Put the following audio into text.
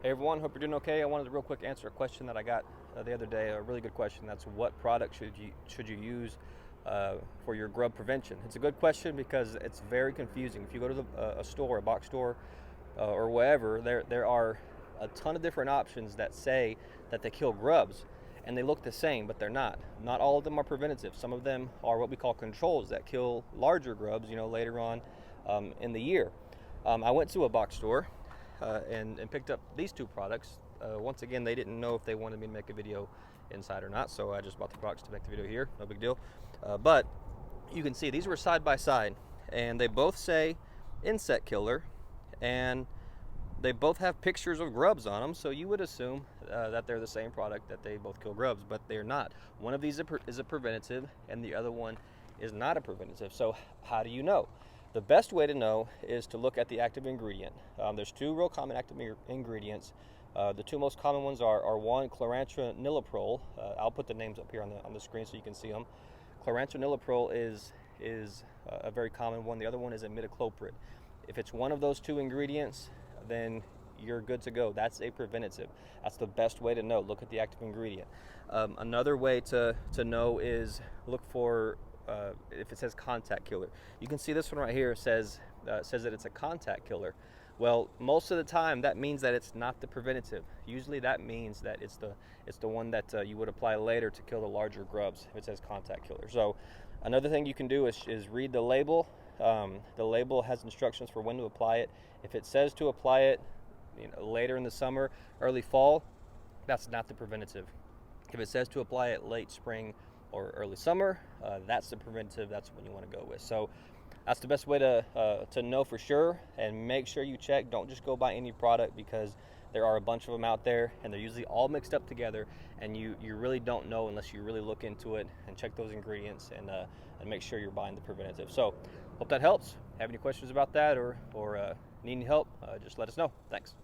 Hey everyone, hope you're doing okay. I wanted to real quick answer a question that I got the other day. A really good question. That's what product should you use for your grub prevention? It's a good question because it's very confusing. If you go to a store, a box store, or wherever, there are a ton of different options that say that they kill grubs, and they look the same, but they're not. Not all of them are preventative. Some of them are what we call controls that kill larger grubs. Later on in the year. I went to a box store and picked up these two products. Once again, they didn't know if they wanted me to make a video inside or not, so I just bought the box to make the video here. No big deal. But you can see these were side by side, and they both say insect killer, and they both have pictures of grubs on them, so you would assume that they're the same product, that they both kill grubs, but they're not. One of these is a preventative, and the other one is not a preventative. So how do you know? The best way to know is to look at the active ingredient. There's two real common active ingredients. The two most common ones are one, chlorantraniliprole. I'll put the names up here on the screen so you can see them. Chlorantraniliprole is a very common one. The other one is imidacloprid. If it's one of those two ingredients, then you're good to go. That's a preventative. That's the best way to know. Look at the active ingredient. Another way to know is look for if it says contact killer. You can see this one right here says that it's a contact killer. Well, most of the time that means that it's not the preventative. Usually that means that it's the one that you would apply later to kill the larger grubs if it says contact killer. So another thing you can do is read the label. The label has instructions for when to apply it. If it says to apply it later in the summer, early fall, that's not the preventative. If it says to apply it late spring or early summer, that's the preventative. That's when you want to go with. So that's the best way to know for sure, and make sure you check. Don't just go buy any product, because there are a bunch of them out there and they're usually all mixed up together, and you really don't know unless you really look into it and check those ingredients and make sure you're buying the preventative. So hope that helps. Have any questions about that or need any help, just let us know. Thanks.